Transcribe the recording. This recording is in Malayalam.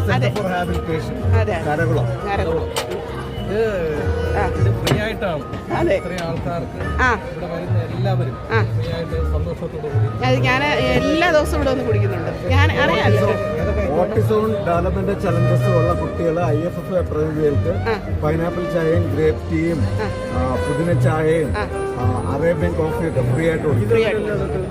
Centre for habilitation Karakulam. ഇത് ഫ്രീ ആയിട്ടാണ്. ഇത്രയും ആൾക്കാർക്ക് ഇവിടെ വരുന്ന എല്ലാവരും ഫ്രീ ആയിട്ട് സന്തോഷത്തോടു കൂടി ഞാൻ എല്ലാ ദിവസവും ഇവിടെ വന്ന് കുടിക്കുന്നുണ്ട്. ഞാൻ അറിയാമല്ലോ ഓട്ടിസം ഡെവലപ്മെന്റ് ചലഞ്ചസ് ഉള്ള കുട്ടികൾ IFF പ്രതിനിധികൾക്ക് പൈനാപ്പിൾ ചായയും ഗ്രേപ്പ് ടീയും പുതിന ചായയും അറേബ്യൻ കോഫിയൊക്കെ ഫ്രീ ആയിട്ട് കൊടുക്കും.